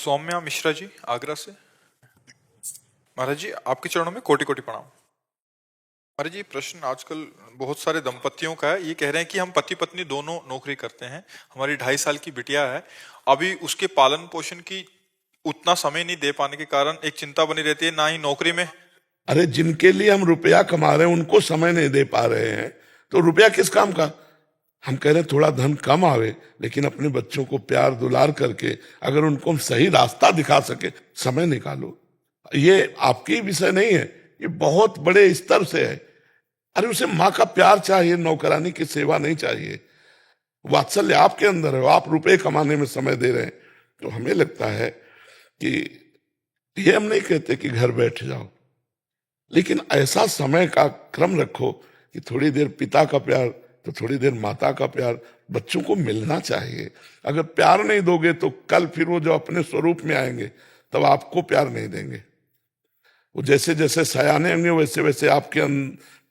सौम्या मिश्रा जी आगरा से। महाराज जी आपके चरणों में कोटि कोटि प्रणाम। महाराज जी प्रश्न आजकल बहुत सारे दंपतियों का है। ये कह रहे हैं कि हम पति पत्नी दोनों नौकरी करते हैं, हमारी 2.5 साल की बिटिया है, अभी उसके पालन पोषण की उतना समय नहीं दे पाने के कारण एक चिंता बनी रहती है, ना ही नौकरी में। अरे जिनके लिए हम रुपया कमा रहे हैं उनको समय नहीं दे पा रहे हैं तो रुपया किस काम का। हम कह रहे हैं थोड़ा धन कम आवे लेकिन अपने बच्चों को प्यार दुलार करके अगर उनको हम सही रास्ता दिखा सके, समय निकालो। ये आपकी विषय नहीं है, ये बहुत बड़े स्तर से है। अरे उसे माँ का प्यार चाहिए, नौकरानी की सेवा नहीं चाहिए। वात्सल्य आपके अंदर है, आप रुपए कमाने में समय दे रहे हैं। तो हमें लगता है कि ये हम नहीं कहते कि घर बैठ जाओ, लेकिन ऐसा समय का क्रम रखो कि थोड़ी देर पिता का प्यार तो थोड़ी देर माता का प्यार बच्चों को मिलना चाहिए। अगर प्यार नहीं दोगे तो कल फिर वो जो अपने स्वरूप में आएंगे तब आपको प्यार नहीं देंगे। वो जैसे जैसे सयाने होंगे वैसे वैसे आपके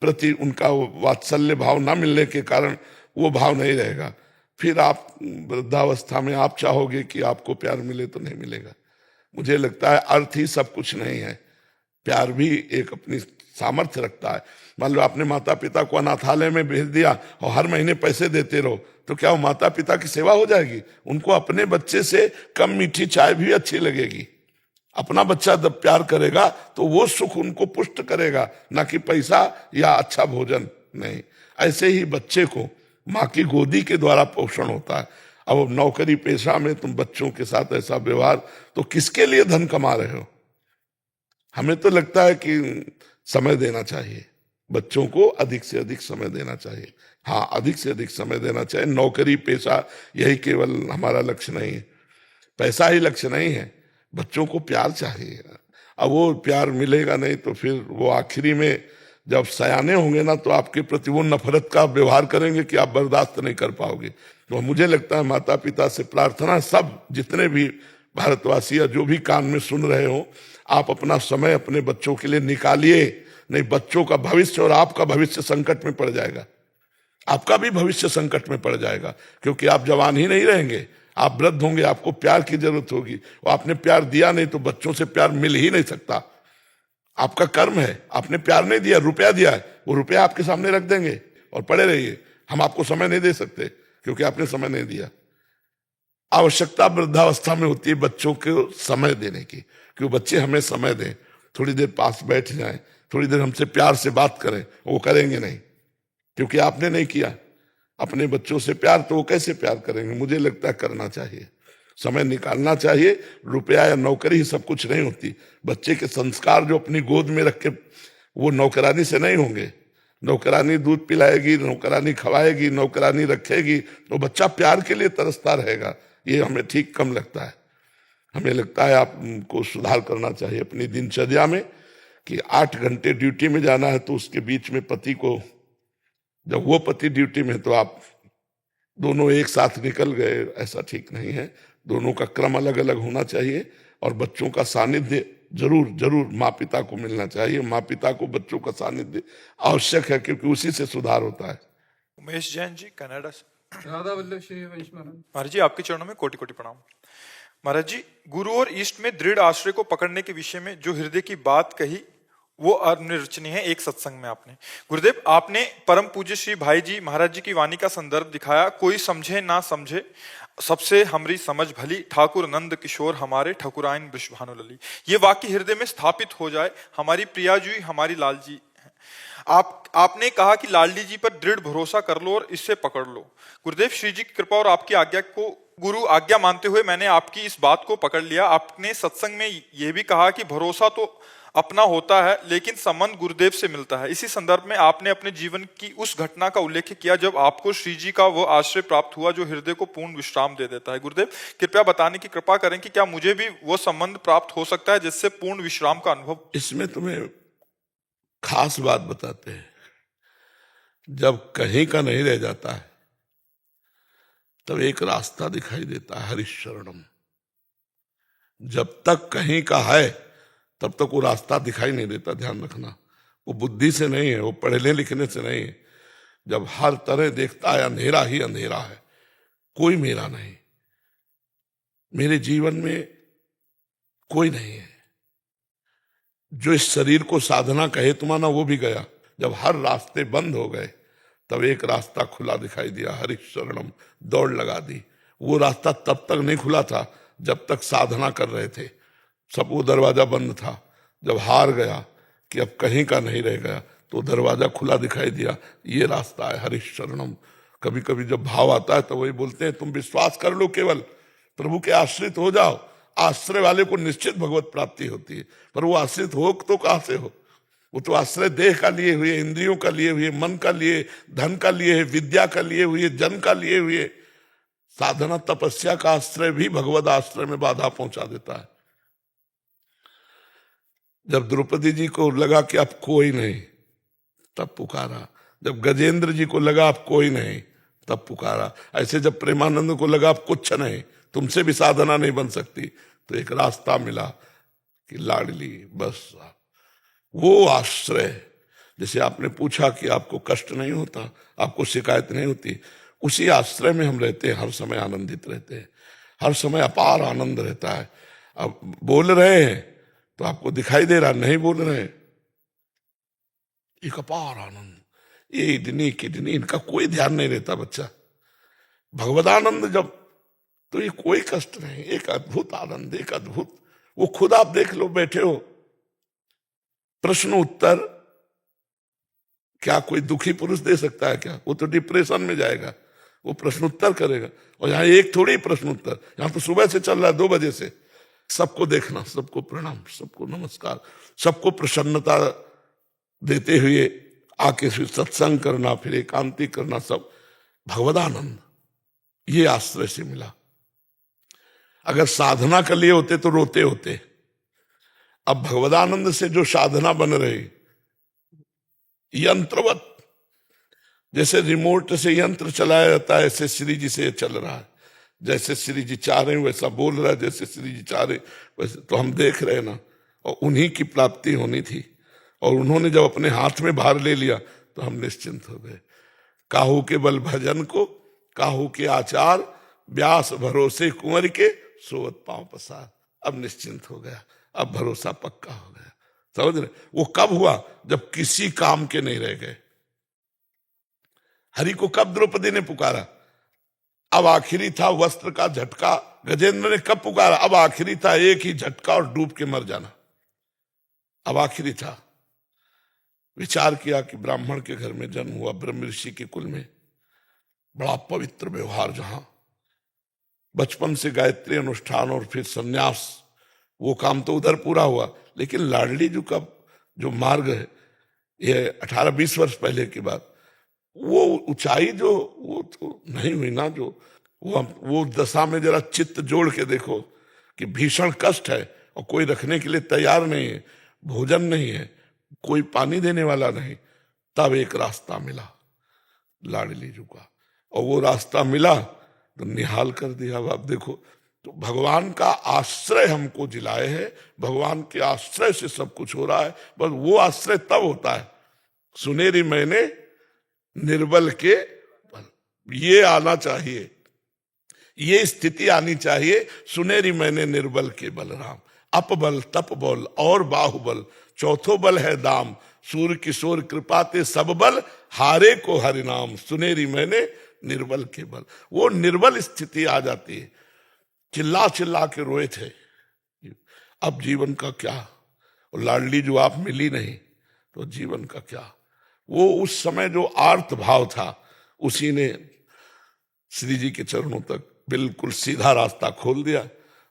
प्रति उनका वात्सल्य भाव ना मिलने के कारण वो भाव नहीं रहेगा। फिर आप वृद्धावस्था में आप चाहोगे कि आपको प्यार मिले तो नहीं मिलेगा। मुझे लगता है अर्थ ही सब कुछ नहीं है, प्यार भी एक अपनी सामर्थ्य रखता है। मान लो आपने माता पिता को अनाथालय में भेज दिया और हर महीने पैसे देते रहो तो क्या वो माता पिता की सेवा हो जाएगी? उनको अपने बच्चे से कम मीठी चाय भी अच्छी लगेगी। अपना बच्चा जब प्यार करेगा तो वो सुख उनको पुष्ट करेगा, ना कि पैसा या अच्छा भोजन नहीं। ऐसे ही बच्चे को माँ की गोदी के द्वारा पोषण होता है। अब नौकरी पेशा में तुम बच्चों के साथ ऐसा व्यवहार, तो किसके लिए धन कमा रहे हो? हमें तो लगता है कि समय देना चाहिए, बच्चों को अधिक से अधिक समय देना चाहिए। हाँ, अधिक से अधिक समय देना चाहिए। नौकरी पेशा यही केवल हमारा लक्ष्य नहीं है, पैसा ही लक्ष्य नहीं है। बच्चों को प्यार चाहिए। अब वो प्यार मिलेगा नहीं तो फिर वो आखिरी में जब सयाने होंगे ना तो आपके प्रति वो नफरत का व्यवहार करेंगे कि आप बर्दाश्त नहीं कर पाओगे। तो मुझे लगता है माता पिता से प्रार्थना, सब जितने भी भारतवासी या जो भी कान में सुन रहे हो, आप अपना समय अपने बच्चों के लिए निकालिए। नहीं बच्चों का भविष्य और आपका भविष्य संकट में पड़ जाएगा। आपका भी भविष्य संकट में पड़ जाएगा क्योंकि आप जवान ही नहीं रहेंगे, आप वृद्ध होंगे, आपको प्यार की जरूरत होगी। और आपने प्यार दिया नहीं तो बच्चों से प्यार मिल ही नहीं सकता। आपका कर्म है, आपने प्यार नहीं दिया, रुपया दिया है, वो रुपया आपके सामने रख देंगे और पड़े रहिए। हम आपको समय नहीं दे सकते क्योंकि आपने समय नहीं दिया। आवश्यकता वृद्धावस्था में होती है बच्चों को समय देने की, कि बच्चे हमें समय दें, थोड़ी देर पास बैठ जाएं, थोड़ी देर हमसे प्यार से बात करें। वो करेंगे नहीं क्योंकि आपने नहीं किया अपने बच्चों से प्यार, तो वो कैसे प्यार करेंगे? मुझे लगता है करना चाहिए, समय निकालना चाहिए। रुपया या नौकरी ही सब कुछ नहीं होती। बच्चे के संस्कार जो अपनी गोद में रख के, वो नौकरानी से नहीं होंगे। नौकरानी दूध पिलाएगी, नौकरानी खवाएगी, नौकरानी रखेगी, तो बच्चा प्यार के लिए तरसता रहेगा। ये हमें ठीक कम लगता है। हमें लगता है आपको सुधार करना चाहिए अपनी दिनचर्या में कि 8 घंटे ड्यूटी में जाना है तो उसके बीच में पति को, जब वो पति ड्यूटी में तो आप दोनों एक साथ निकल गए, ऐसा ठीक नहीं है। दोनों का क्रम अलग अलग होना चाहिए और बच्चों का सानिध्य जरूर जरूर माँ पिता को मिलना चाहिए। माँ पिता को बच्चों का सानिध्य आवश्यक है क्योंकि उसी से सुधार होता है। उमेश जैन जी कनाडा से। राधा वल्लभ श्री वैश महाराज। महाराज जी आपके चरणों में कोटि कोटि प्रणाम। महाराज जी गुरु और इष्ट में दृढ़ आश्रय को पकड़ने के विषय में जो हृदय की बात कही वो अनिर्वचनीय है। एक सत्संग में आपने गुरुदेव, आपने परम पूज्य श्री भाई जी महाराज जी की वाणी का संदर्भ दिखाया, कोई समझे ना समझे सबसे हमरी समझ भली, ठाकुर नंद किशोर हमारे ठकुराइन वृषभानु लली। ये वाक्य हृदय में स्थापित हो जाए। हमारी प्रिया जी हमारी लाल जी हैं। आपने कहा कि लाडली जी पर दृढ़ भरोसा कर लो और इससे पकड़ लो। गुरुदेव श्री जी की कृपा और आपकी आज्ञा को गुरु आज्ञा मानते हुए मैंने आपकी इस बात को पकड़ लिया। आपने सत्संग में यह भी कहा कि भरोसा तो अपना होता है लेकिन संबंध गुरुदेव से मिलता है। इसी संदर्भ में आपने अपने जीवन की उस घटना का उल्लेख किया जब आपको श्री जी का वो आश्रय प्राप्त हुआ जो हृदय को पूर्ण विश्राम दे देता है। गुरुदेव कृपया बताने की कृपा करें कि क्या मुझे भी वो संबंध प्राप्त हो सकता है जिससे पूर्ण विश्राम का अनुभव। इसमें तुम्हें खास बात बताते हैं, जब कहीं का नहीं रह जाता है तब एक रास्ता दिखाई देता है, हरिशरणम। जब तक कहीं का है तब तक वो रास्ता दिखाई नहीं देता। ध्यान रखना, वो बुद्धि से नहीं है, वो पढ़ने लिखने से नहीं है। जब हर तरह देखता है अंधेरा ही अंधेरा है, कोई मेरा नहीं। मेरे जीवन में कोई नहीं है। जो इस शरीर को साधना कहे तुम्हारा वो भी गया। जब हर रास्ते बंद हो गए तब एक रास्ता खुला दिखाई दिया, हरिशरणम, दौड़ लगा दी। वो रास्ता तब तक नहीं खुला था जब तक साधना कर रहे थे, सब वो दरवाजा बंद था। जब हार गया कि अब कहीं का नहीं रह गया तो दरवाजा खुला दिखाई दिया, ये रास्ता है हरिशरणम। कभी कभी जब भाव आता है तो वही बोलते हैं तुम विश्वास कर लो, केवल प्रभु के आश्रित हो जाओ। आश्रय वाले को निश्चित भगवत प्राप्ति होती है, पर वो आश्रित हो तो कहां से हो? वो तो आश्रय देह का लिए हुए, इंद्रियों का लिए हुए, मन का लिए, धन का लिए, विद्या का लिए हुए, जन का लिए हुए। साधना तपस्या का आश्रय भी भगवत आश्रय में बाधा पहुंचा देता है। जब द्रौपदी जी को लगा कि अब कोई नहीं, तब पुकारा। जब गजेंद्र जी को लगा अब कोई नहीं, तब पुकारा। ऐसे जब प्रेमानंद को लगा अब कुछ नहीं, तुमसे भी साधना नहीं बन सकती, तो एक रास्ता मिला कि लाडली बस वो आश्रय। जैसे आपने पूछा कि आपको कष्ट नहीं होता, आपको शिकायत नहीं होती, उसी आश्रय में हम रहते हैं, हर समय आनंदित रहते हैं, हर समय अपार आनंद रहता है। अब बोल रहे हैं तो आपको दिखाई दे रहा, नहीं बोल रहे हैं, एक अपार आनंद। ये इतनी किडनी इनका कोई ध्यान नहीं रहता बच्चा। भगवदानंद जब, तो ये कोई कष्ट नहीं, एक अद्भुत आनंद, एक अद्भुत। वो खुद आप देख लो, बैठे हो, प्रश्न उत्तर क्या कोई दुखी पुरुष दे सकता है क्या? वो तो डिप्रेशन में जाएगा, वो प्रश्न उत्तर करेगा। और यहाँ एक थोड़ी प्रश्न उत्तर, यहाँ तो सुबह से चल रहा है 2 बजे से। सबको देखना, सबको प्रणाम, सबको नमस्कार, सबको प्रसन्नता देते हुए आके फिर सत्संग करना, फिर एकांती करना, सब भगवदानंद ये आश्रय से मिला। अगर साधना के लिए होते तो रोते होते। अब भगवदानंद से जो साधना बन रही, यंत्रवत, जैसे रिमोट से यंत्र चलाया जाता है, ऐसे श्री जी से चल रहा है। जैसे श्री जी चाह रहे हैं वैसा बोल रहा है, जैसे श्री जी चाह रहे वैसे, तो हम देख रहे हैं ना। और उन्हीं की प्राप्ति होनी थी, और उन्होंने जब अपने हाथ में भार ले लिया तो हम निश्चिंत हो गए। काहू के बल भजन को, काहू के आचार, व्यास भरोसे कुंवर के, सोवत पांव पसार। अब निश्चिंत हो गया, अब भरोसा पक्का हो गया। समझ रहे? वो कब हुआ? जब किसी काम के नहीं रह गए। हरि को कब द्रौपदी ने पुकारा? अब आखिरी था वस्त्र का झटका। गजेंद्र ने कब पुकारा? अब आखिरी था एक ही झटका और डूब के मर जाना। अब आखिरी था। विचार किया कि ब्राह्मण के घर में जन्म हुआ, ब्रह्म ऋषि के कुल में, बड़ा पवित्र व्यवहार, जहां बचपन से गायत्री अनुष्ठान और फिर सन्यास, वो काम तो उधर पूरा हुआ। लेकिन लाडली जी का जो मार्ग है, ये 18-20 वर्ष पहले की बात, वो ऊंचाई जो वो तो नहीं हुई ना। जो वो दशा में जरा चित्त जोड़ के देखो कि भीषण कष्ट है और कोई रखने के लिए तैयार नहीं है, भोजन नहीं है, कोई पानी देने वाला नहीं। तब एक रास्ता मिला लाडली जी का, और वो रास्ता मिला तो निहाल कर दिया। अब आप देखो, तो भगवान का आश्रय हमको जिलाए है, भगवान के आश्रय से सब कुछ हो रहा है। बस वो आश्रय तब होता है, सुनेरी मैंने निर्बल के बल, ये आना चाहिए, ये स्थिति आनी चाहिए। सुनेरी मैंने निर्बल के बलराम, अपबल तप बल और बाहुबल, चौथो बल है दाम, सूर्य किशोर कृपाते सब बल, हारे को हरिनाम। सुनेरी मैंने निर्बल के बल, वो निर्बल स्थिति आ जाती है। चिल्ला चिल्ला के रोए थे, अब जीवन का क्या? और लाडली जो आप मिली नहीं तो जीवन का क्या? वो उस समय जो आर्त भाव था, उसी ने श्री जी के चरणों तक बिल्कुल सीधा रास्ता खोल दिया।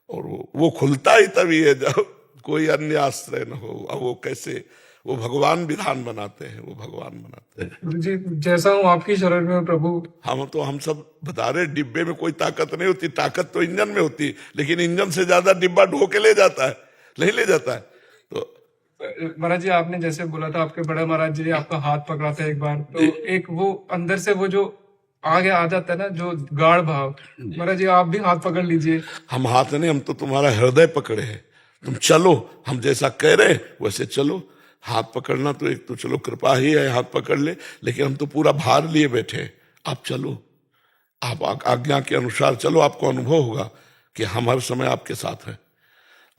और वो खुलता ही तभी है जब कोई अन्य आश्रय न हो। अब वो कैसे, वो भगवान विधान बनाते हैं, वो भगवान बनाते हैं। जी, जैसा हूँ आपकी शरण में प्रभु। हम सब बता रहे, डिब्बे में कोई ताकत नहीं होती, ताकत तो इंजन में होती, लेकिन इंजन से ज्यादा डिब्बा ढो के ले जाता है, नहीं ले जाता है। तो महाराज जी, आपने जैसे बोला था, आपके बड़े महाराज जी ने आपका हाथ पकड़ा था एक बार, तो एक वो अंदर से वो जो आगे आ जाता है ना, जो गाढ़ भाव। महाराज जी, आप भी हाथ पकड़ लीजिए। हम हाथ नहीं, हम तो तुम्हारा हृदय पकड़े हैं। तुम चलो, हम जैसा कह रहे हैं वैसे चलो। हाथ पकड़ना तो एक तो चलो कृपा ही है, हाथ पकड़ ले, लेकिन हम तो पूरा भार लिए बैठे हैं। आप चलो, आप आज्ञा के अनुसार चलो, आपको अनुभव होगा कि हम हर समय आपके साथ हैं।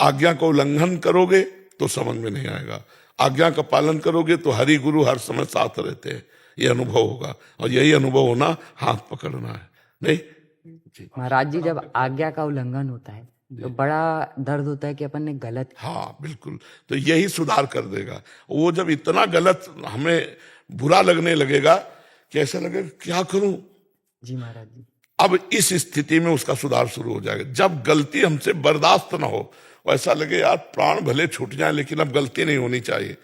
आज्ञा का उल्लंघन करोगे तो समझ में नहीं आएगा, आज्ञा का पालन करोगे तो हरि गुरु हर समय साथ रहते हैं, ये अनुभव होगा। और यही अनुभव होना हाथ पकड़ना है, नहीं जी। महाराज जी, जब आज्ञा का उल्लंघन होता है तो बड़ा दर्द होता है कि अपन ने गलत। हाँ बिल्कुल, तो यही सुधार कर देगा। वो जब इतना गलत हमें बुरा लगने लगेगा कि ऐसा लगेगा क्या करूं, जी महाराज जी। अब इस स्थिति में उसका सुधार शुरू हो जाएगा। जब गलती हमसे बर्दाश्त ना हो, ऐसा लगे यार प्राण भले छूट जाए लेकिन अब गलती नहीं होनी चाहिए,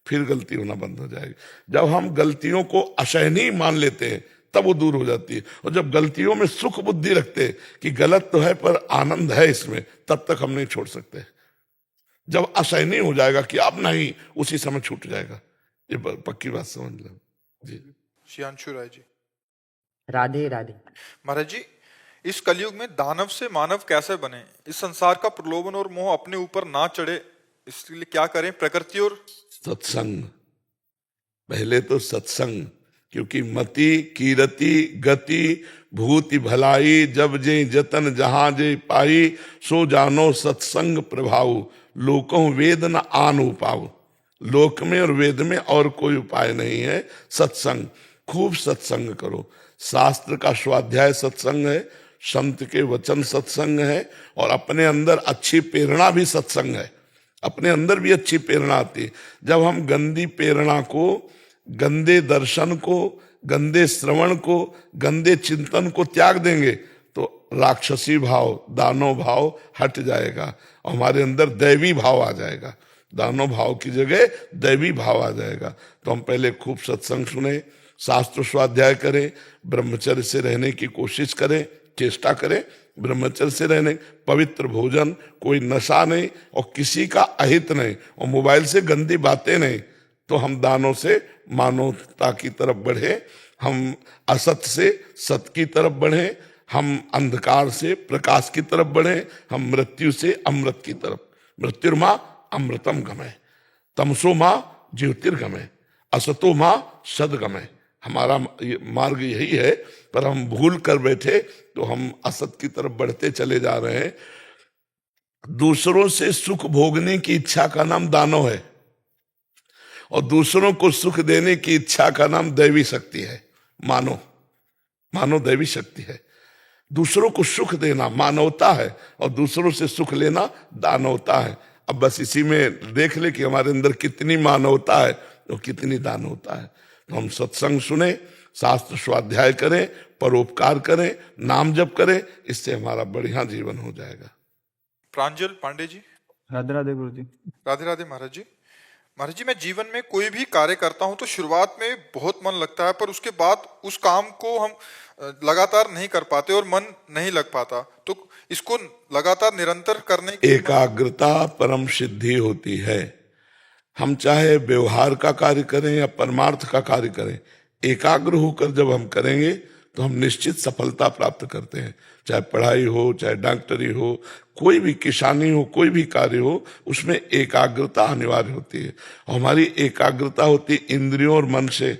फिर गलती होना बंद हो जाएगी। जब हम गलतियों को असहनीय मान लेते हैं तब वो दूर हो जाती है। और जब गलतियों में सुख बुद्धि रखते हैं कि गलत तो है पर आनंद है इसमें, तब तक हम नहीं छोड़ सकते। जब असहनीय हो जाएगा कि अब नहीं, उसी समय छूट जाएगा। ये पक्की बात समझ लो जी। शियांशु राय जी। राधे राधे। महाराज जी, इस कलयुग में दानव से मानव कैसे बने, इस संसार का प्रलोभन और मोह अपने ऊपर ना चढ़े, इसके लिए क्या करें? प्रकृति और सत्संग, पहले तो सत्संग, क्योंकि मति कीरति गति भूति भलाई, जब जे जतन जहां जे पाई, सो जानो सत्संग प्रभाव, लोकों वेद न आन उपाव। लोक में और वेद में और कोई उपाय नहीं है, सत्संग। खूब सत्संग करो। शास्त्र का स्वाध्याय सत्संग है, संत के वचन सत्संग है, और अपने अंदर अच्छी प्रेरणा भी सत्संग है। अपने अंदर भी अच्छी प्रेरणा आती है। जब हम गंदी प्रेरणा को, गंदे दर्शन को, गंदे श्रवण को, गंदे चिंतन को त्याग देंगे तो राक्षसी भाव, दानव भाव हट जाएगा और हमारे अंदर दैवी भाव आ जाएगा। दानव भाव की जगह दैवी भाव आ जाएगा। तो हम पहले खूब सत्संग सुने, शास्त्र स्वाध्याय करें, ब्रह्मचर्य से रहने की कोशिश करें, चेष्टा करें ब्रह्मचर्य से रहने, पवित्र भोजन, कोई नशा नहीं और किसी का अहित नहीं, और मोबाइल से गंदी बातें नहीं। तो हम दानों से मानवता की तरफ बढ़े, हम असत से सत की तरफ बढ़े, हम अंधकार से प्रकाश की तरफ बढ़े, हम मृत्यु से अमृत की तरफ। मृत्युर्मा अमृतम गमय, तमसो माँ ज्योतिर्गमय, असतो माँ सदगमय। हमारा मार्ग यही है, पर हम भूल कर बैठे तो हम असत की तरफ बढ़ते चले जा रहे हैं। दूसरों से सुख भोगने की इच्छा का नाम दानव है, और दूसरों को सुख देने की इच्छा का नाम दैवी शक्ति है। मानो दैवी शक्ति है। दूसरों को सुख देना मानवता है, और दूसरों से सुख लेना दानवता है। अब बस इसी में देख ले कि हमारे अंदर कितनी मानवता है और कितनी दानवता है। तो हम सत्संग सुने, शास्त्र स्वाध्याय करें, परोपकार करें, नाम जप करें, इससे हमारा बढ़िया जीवन हो जाएगा। प्रांजल पांडे जी। राधे राधे गुरु जी। राधे राधे महाराज जी। महाराज जी, मैं जीवन में कोई भी कार्य करता हूं तो शुरुआत में बहुत मन लगता है, पर उसके बाद उस काम को हम लगातार नहीं कर पाते और मन नहीं लग पाता। तो इसको लगातार निरंतर करने की एकाग्रता परम सिद्धि होती है। हम चाहे व्यवहार का कार्य करें या परमार्थ का कार्य करें, एकाग्र होकर जब हम करेंगे तो हम निश्चित सफलता प्राप्त करते हैं। चाहे पढ़ाई हो, चाहे डॉक्टरी हो, कोई भी किसानी हो, कोई भी कार्य हो, उसमें एकाग्रता अनिवार्य होती है। और हमारी एकाग्रता होती है इंद्रियों और मन से।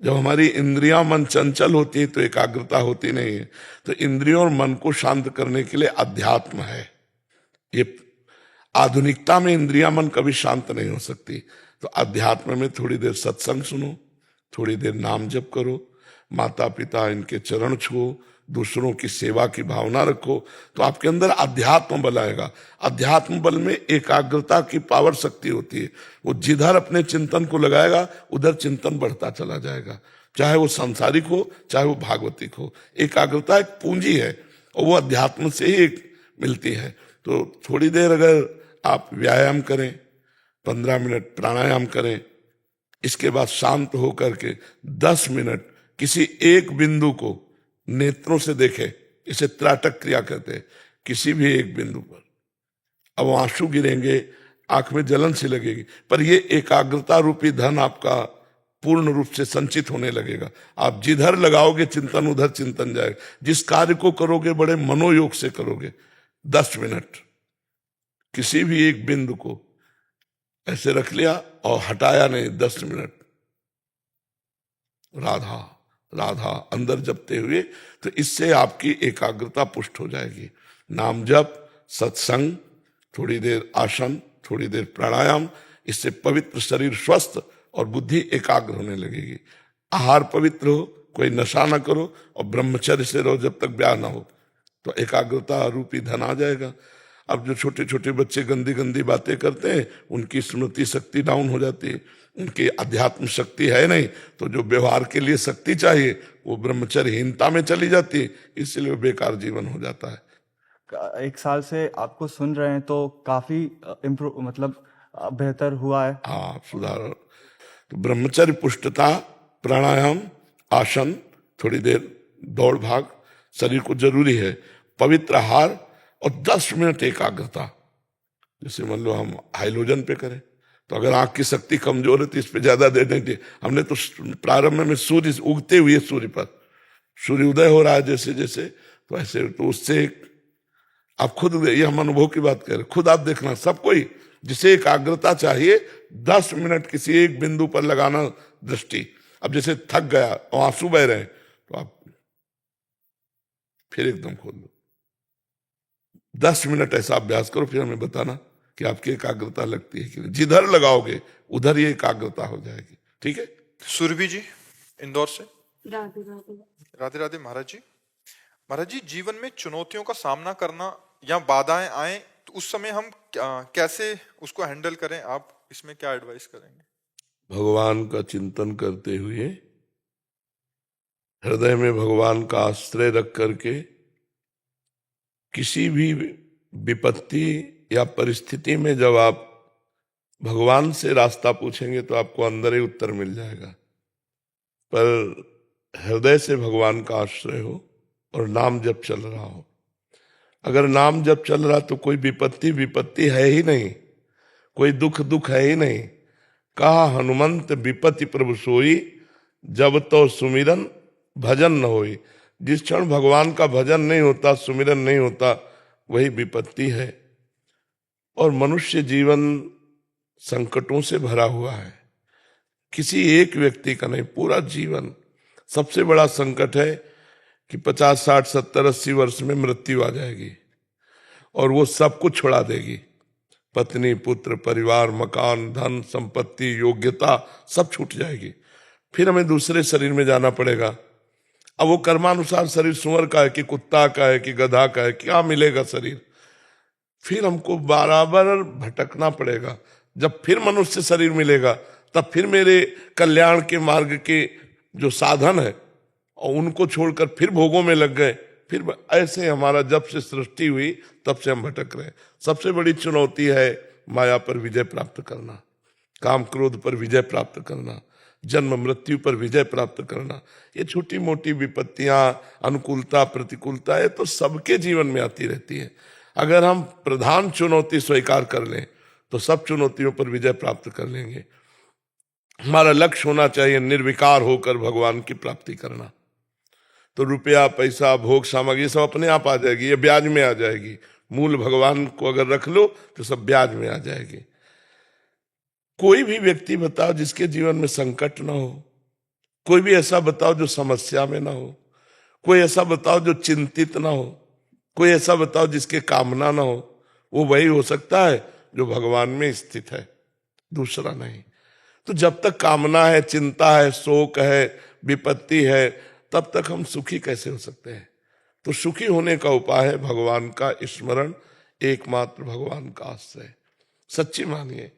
जब हमारी इंद्रियां मन चंचल होती है तो एकाग्रता होती नहीं है। तो इंद्रियों और मन को शांत करने के लिए अध्यात्म है। ये आधुनिकता में इंद्रियां मन कभी शांत नहीं हो सकती। तो अध्यात्म में थोड़ी देर सत्संग सुनो, थोड़ी देर नाम जप करो, माता पिता इनके चरण छुओ, दूसरों की सेवा की भावना रखो, तो आपके अंदर अध्यात्म बल आएगा। अध्यात्म बल में एकाग्रता की पावर शक्ति होती है। वो जिधर अपने चिंतन को लगाएगा उधर चिंतन बढ़ता चला जाएगा, चाहे वो सांसारिक हो चाहे वो भागवतिक हो। एकाग्रता एक पूंजी है और वो अध्यात्म से ही मिलती है। तो थोड़ी देर अगर आप व्यायाम करें, 15 मिनट प्राणायाम करें, इसके बाद शांत होकर के 10 मिनट किसी एक बिंदु को नेत्रों से देखें, इसे त्राटक क्रिया कहते हैं। किसी भी एक बिंदु पर अब आंसू गिरेंगे, आंख में जलन सी लगेगी, पर ये एकाग्रता रूपी धन आपका पूर्ण रूप से संचित होने लगेगा। आप जिधर लगाओगे चिंतन उधर चिंतन जाएगा। जिस कार्य को करोगे बड़े मनोयोग से करोगे। 10 मिनट किसी भी एक बिंदु को ऐसे रख लिया और हटाया नहीं, 10 मिनट राधा राधा अंदर जपते हुए, तो इससे आपकी एकाग्रता पुष्ट हो जाएगी। नाम जप, सत्संग, थोड़ी देर आसन, थोड़ी देर प्राणायाम, इससे पवित्र शरीर स्वस्थ और बुद्धि एकाग्र होने लगेगी। आहार पवित्र हो, कोई नशा ना करो और ब्रह्मचर्य से रहो जब तक ब्याह ना हो, तो एकाग्रता रूपी धन आ जाएगा। अब जो छोटे छोटे बच्चे गंदी गंदी बातें करते हैं, उनकी स्मृति शक्ति डाउन हो जाती है, उनकी अध्यात्म शक्ति है नहीं, तो जो व्यवहार के लिए शक्ति चाहिए वो ब्रह्मचर्यहीनता में चली जाती है, इसलिए वो बेकार जीवन हो जाता है। 1 साल से आपको सुन रहे हैं तो काफी इम्प्रूव मतलब बेहतर हुआ है। हाँ, सुधार। तो ब्रह्मचर्य, पुष्टता, प्राणायाम, आसन, थोड़ी देर दौड़ भाग शरीर को जरूरी है, पवित्र आहार और 10 मिनट एकाग्रता। जैसे मान लो हम हाइलोजन पे करें, तो अगर आंख की शक्ति कमजोर है तो इस पे ज्यादा देर नहीं चाहिए। हमने तो प्रारंभ में सूर्य उगते हुए सूर्य पर सूर्य उदय हो रहा है जैसे जैसे, तो ऐसे तो उससे आप खुद, ये हम अनुभव की बात करें, खुद आप देखना, सब कोई जिसे एकाग्रता चाहिए 10 मिनट किसी एक बिंदु पर लगाना दृष्टि। अब जैसे थक गया और आंसू बह रहे हैं तो आप फिर एकदम खोल लो, 10 मिनट ऐसा अभ्यास करो, फिर हमें बताना कि आपकी एकाग्रता लगती है कि नहीं। जिधर लगाओगे उधर ये एकाग्रता हो जाएगी। ठीक है। सुरभि जी इंदौर से। राधे राधे। राधे राधे महाराज जी। महाराज जी, जीवन में चुनौतियों का सामना करना या बाधाएं आए तो उस समय हम कैसे उसको हैंडल करें, आप इसमें क्या एडवाइस करेंगे? भगवान का चिंतन करते हुए, हृदय में भगवान का आश्रय रख करके, किसी भी विपत्ति या परिस्थिति में जब आप भगवान से रास्ता पूछेंगे तो आपको अंदर ही उत्तर मिल जाएगा। पर हृदय से भगवान का आश्रय हो और नाम जप चल रहा हो। अगर नाम जप चल रहा तो कोई विपत्ति है ही नहीं, कोई दुख है ही नहीं। कहा हनुमंत विपत्ति प्रभु सोई, जब तो सुमिरन भजन न होई। जिस क्षण भगवान का भजन नहीं होता, सुमिरन नहीं होता, वही विपत्ति है। और मनुष्य जीवन संकटों से भरा हुआ है, किसी एक व्यक्ति का नहीं, पूरा जीवन। सबसे बड़ा संकट है कि 50, 60, 70, 80 वर्ष में मृत्यु आ जाएगी और वो सब कुछ छुड़ा देगी। पत्नी, पुत्र, परिवार, मकान, धन, संपत्ति, योग्यता सब छूट जाएगी। फिर हमें दूसरे शरीर में जाना पड़ेगा। अब वो कर्मानुसार शरीर सुअर का है कि कुत्ता का है कि गधा का है, क्या मिलेगा शरीर। फिर हमको बराबर भटकना पड़ेगा। जब फिर मनुष्य शरीर मिलेगा तब फिर मेरे कल्याण के मार्ग के जो साधन है और उनको छोड़कर फिर भोगों में लग गए। फिर ऐसे हमारा जब से सृष्टि हुई तब से हम भटक रहे हैं। सबसे बड़ी चुनौती है माया पर विजय प्राप्त करना, काम क्रोध पर विजय प्राप्त करना, जन्म मृत्यु पर विजय प्राप्त करना। ये छोटी मोटी विपत्तियां, अनुकूलता, प्रतिकूलता, ये तो सबके जीवन में आती रहती है। अगर हम प्रधान चुनौती स्वीकार कर लें तो सब चुनौतियों पर विजय प्राप्त कर लेंगे। हमारा लक्ष्य होना चाहिए निर्विकार होकर भगवान की प्राप्ति करना। तो रुपया, पैसा, भोग सामग्री सब अपने आप आ जाएगी, ये ब्याज में आ जाएगी। मूल भगवान को अगर रख लो तो सब ब्याज में आ जाएगी। कोई भी व्यक्ति बताओ जिसके जीवन में संकट ना हो, कोई भी ऐसा बताओ जो समस्या में ना हो, कोई ऐसा बताओ जो चिंतित ना हो, कोई ऐसा बताओ जिसके कामना ना हो। वो वही हो सकता है जो भगवान में स्थित है, दूसरा नहीं। तो जब तक कामना है, चिंता है, शोक है, विपत्ति है, तब तक हम सुखी कैसे हो सकते हैं? तो सुखी होने का उपाय है भगवान का स्मरण, एकमात्र भगवान का आश्रय। सच्ची मानिए,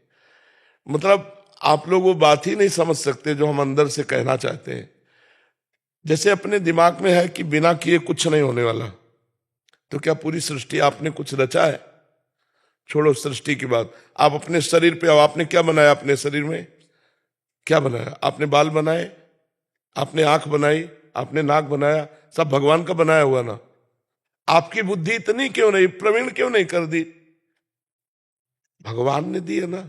मतलब आप लोग वो बात ही नहीं समझ सकते जो हम अंदर से कहना चाहते हैं। जैसे अपने दिमाग में है कि बिना किए कुछ नहीं होने वाला, तो क्या पूरी सृष्टि आपने कुछ रचा है? छोड़ो सृष्टि की बात, आप अपने शरीर पे आओ। आपने क्या बनाया अपने शरीर में? क्या बनाया? आपने बाल बनाए, आपने आंख बनाई, आपने नाक बनाया, सब भगवान का बनाया हुआ ना। आपकी बुद्धि इतनी क्यों नहीं, प्रवीण क्यों नहीं कर दी? भगवान ने दी है ना।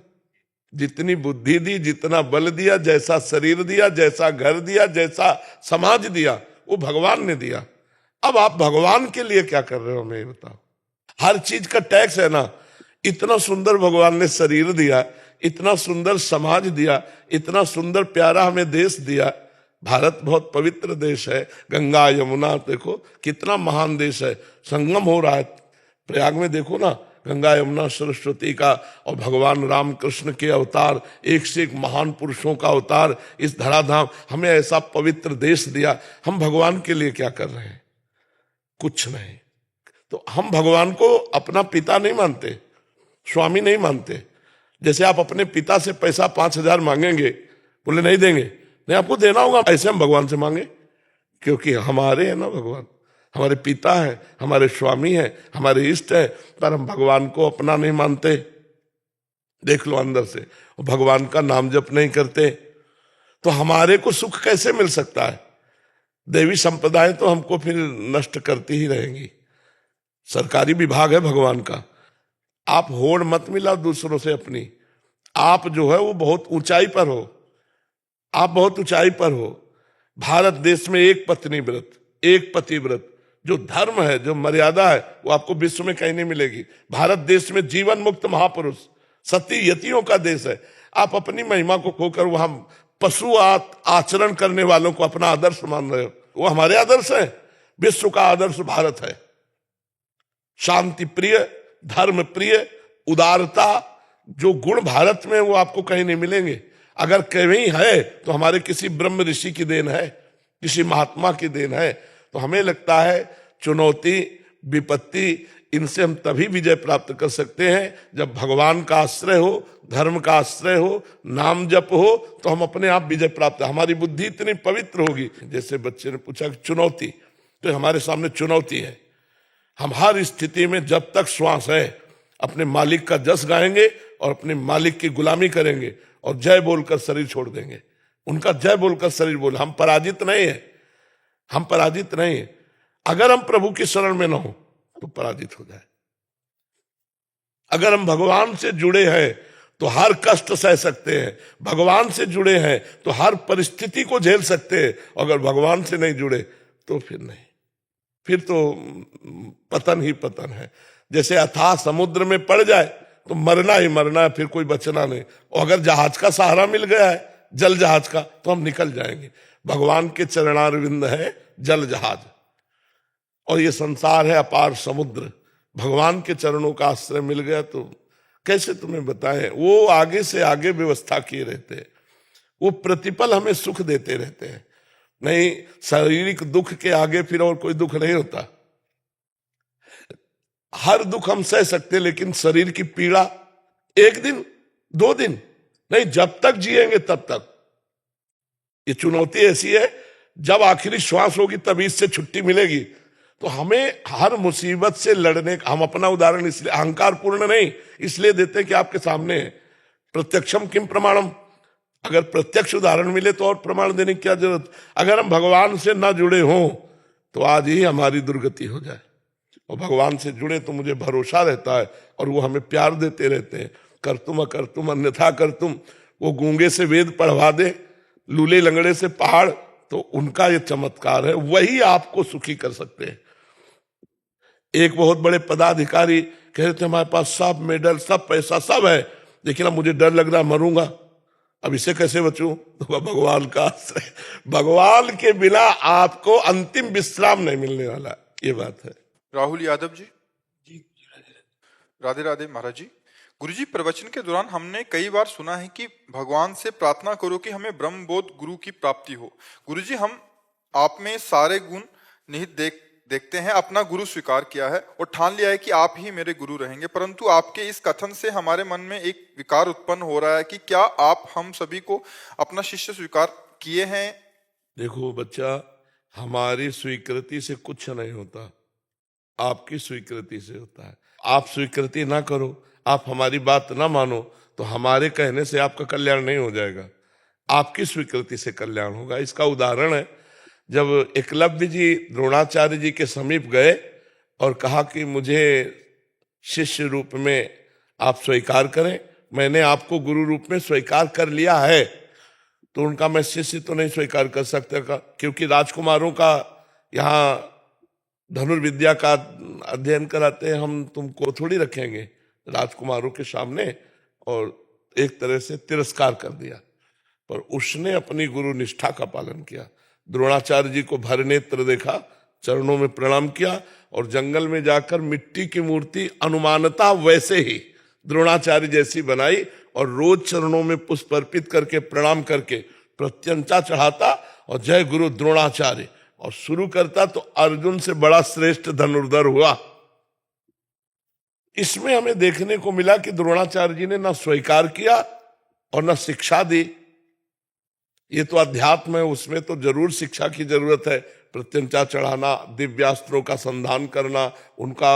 जितनी बुद्धि दी, जितना बल दिया, जैसा शरीर दिया, जैसा घर दिया, जैसा समाज दिया, वो भगवान ने दिया। अब आप भगवान के लिए क्या कर रहे हो, हमें बताओ। हर चीज का टैक्स है ना। इतना सुंदर भगवान ने शरीर दिया, इतना सुंदर समाज दिया, इतना सुंदर प्यारा हमें देश दिया। भारत बहुत पवित्र देश है, गंगा यमुना देखो कितना महान देश है, संगम हो रहा है। प्रयाग में देखो ना, गंगा यमुना सरस्वती का और भगवान राम कृष्ण के अवतार, एक से एक महान पुरुषों का अवतार, इस धराधाम हमें ऐसा पवित्र देश दिया। हम भगवान के लिए क्या कर रहे हैं? कुछ नहीं। तो हम भगवान को अपना पिता नहीं मानते, स्वामी नहीं मानते। जैसे आप अपने पिता से पैसा 5,000 मांगेंगे, बोले नहीं देंगे, नहीं आपको देना होगा, ऐसे हम भगवान से मांगे, क्योंकि हमारे हैं ना भगवान, हमारे पिता है, हमारे स्वामी है, हमारे इष्ट है, पर हम भगवान को अपना नहीं मानते। देख लो अंदर से, भगवान का नाम जप नहीं करते, तो हमारे को सुख कैसे मिल सकता है? देवी संप्रदाय तो हमको फिर नष्ट करती ही रहेंगी। सरकारी विभाग है भगवान का, आप होड़ मत मिलाओ दूसरों से अपनी। आप जो है वो बहुत ऊंचाई पर हो, आप बहुत ऊंचाई पर हो। भारत देश में एक पत्नी व्रत, एक पति व्रत, जो धर्म है, जो मर्यादा है, वो आपको विश्व में कहीं नहीं मिलेगी। भारत देश में जीवन मुक्त महापुरुष, सती यतियों का देश है। आप अपनी महिमा को खोकर वहां पशु आचरण करने वालों को अपना आदर्श मान रहे हो। वो हमारे आदर्श है, विश्व का आदर्श भारत है। शांति प्रिय, धर्म प्रिय, उदारता, जो गुण भारत में वो आपको कहीं नहीं मिलेंगे। अगर कहीं है तो हमारे किसी ब्रह्म ऋषि की देन है, किसी महात्मा की देन है। तो हमें लगता है चुनौती, विपत्ति, इनसे हम तभी विजय प्राप्त कर सकते हैं जब भगवान का आश्रय हो, धर्म का आश्रय हो, नाम जप हो, तो हम अपने आप विजय प्राप्त, हमारी बुद्धि इतनी पवित्र होगी। जैसे बच्चे ने पूछा कि चुनौती, तो हमारे सामने चुनौती है। हम हर स्थिति में जब तक श्वास है अपने मालिक का जस गाएंगे और अपने मालिक की गुलामी करेंगे और जय बोलकर शरीर छोड़ देंगे। उनका जय बोलकर शरीर बोल, हम पराजित नहीं है, हम पराजित नहीं है। अगर हम प्रभु की शरण में ना हो तो पराजित हो जाए। अगर हम भगवान से जुड़े हैं तो हर कष्ट सह सकते हैं, भगवान से जुड़े हैं तो हर परिस्थिति को झेल सकते हैं। अगर भगवान से नहीं जुड़े तो फिर नहीं, फिर तो पतन ही पतन है। जैसे अथाह समुद्र में पड़ जाए तो मरना ही मरना है, फिर कोई बचना नहीं। और अगर जहाज का सहारा मिल गया है, जल जहाज का, तो हम निकल जाएंगे। भगवान के चरणारविंद है जल जहाज, और ये संसार है अपार समुद्र। भगवान के चरणों का आश्रय मिल गया तो कैसे तुम्हें बताएं, वो आगे से आगे व्यवस्था किए रहते हैं, वो प्रतिपल हमें सुख देते रहते हैं। नहीं, शारीरिक दुख के आगे फिर और कोई दुख नहीं होता। हर दुख हम सह सकते, लेकिन शरीर की पीड़ा 1 दिन 2 दिन नहीं, जब तक जिएंगे तब तक। ये चुनौती ऐसी है, जब आखिरी श्वास होगी तभी इससे छुट्टी मिलेगी। तो हमें हर मुसीबत से लड़ने का, हम अपना उदाहरण इसलिए अहंकार पूर्ण नहीं इसलिए देते हैं कि आपके सामने है। प्रत्यक्षम किम प्रमाणम, अगर प्रत्यक्ष उदाहरण मिले तो और प्रमाण देने की क्या जरूरत। अगर हम भगवान से ना जुड़े हों तो आज ही हमारी दुर्गति हो जाए। और भगवान से जुड़े तो मुझे भरोसा रहता है, और वो हमें प्यार देते रहते हैं। कर तुम अकर तुम अन्यथा कर तुम, वो गूंगे से वेद पढ़वा दे, लूले लंगड़े से पहाड़, तो उनका ये चमत्कार है, वही आपको सुखी कर सकते हैं। एक बहुत बड़े पदाधिकारी कह रहे थे हमारे पास सब मेडल, सब पैसा, सब है, लेकिन अब मुझे डर लग रहा, मरूंगा, अब इससे कैसे बचूं? तो भगवान का आश्रय, भगवान के बिना आपको अंतिम विश्राम नहीं मिलने वाला, ये बात है। राहुल यादव जी, राधे राधे महाराज जी। गुरुजी, प्रवचन के दौरान हमने कई बार सुना है कि भगवान से प्रार्थना करो कि हमें ब्रह्मबोध गुरु की प्राप्ति हो। गुरुजी, हम आप में सारे गुण निहित देखते हैं, अपना गुरु स्वीकार किया है और ठान लिया है कि आप ही मेरे गुरु रहेंगे, परंतु आपके इस कथन से हमारे मन में एक विकार उत्पन्न हो रहा है कि क्या आप हम सभी को अपना शिष्य स्वीकार किए हैं? देखो बच्चा, हमारी स्वीकृति से कुछ नहीं होता, आपकी स्वीकृति से होता है। आप स्वीकृति ना करो, आप हमारी बात ना मानो, तो हमारे कहने से आपका कल्याण नहीं हो जाएगा, आपकी स्वीकृति से कल्याण होगा। इसका उदाहरण है, जब एकलव्य जी द्रोणाचार्य जी के समीप गए और कहा कि मुझे शिष्य रूप में आप स्वीकार करें, मैंने आपको गुरु रूप में स्वीकार कर लिया है, तो उनका मैं शिष्य तो नहीं स्वीकार कर सकता, क्योंकि राजकुमारों का यहाँ धनुर्विद्या का अध्ययन कराते हैं, हम तुमको थोड़ी रखेंगे राजकुमारों के सामने, और एक तरह से तिरस्कार कर दिया। पर उसने अपनी गुरु निष्ठा का पालन किया। द्रोणाचार्य जी को भर नेत्र देखा चरणों में प्रणाम किया और जंगल में जाकर मिट्टी की मूर्ति अनुमानता वैसे ही द्रोणाचार्य जैसी बनाई और रोज चरणों में पुष्प अर्पित करके प्रणाम करके प्रत्यंचा चढ़ाता और जय गुरु द्रोणाचार्य और शुरू करता, तो अर्जुन से बड़ा श्रेष्ठ धनुर्धर हुआ। इसमें हमें देखने को मिला कि द्रोणाचार्य जी ने ना स्वीकार किया और ना शिक्षा दी। ये तो अध्यात्म है, उसमें तो जरूर शिक्षा की जरूरत है। प्रत्यंचा चढ़ाना, दिव्यास्त्रों का संधान करना, उनका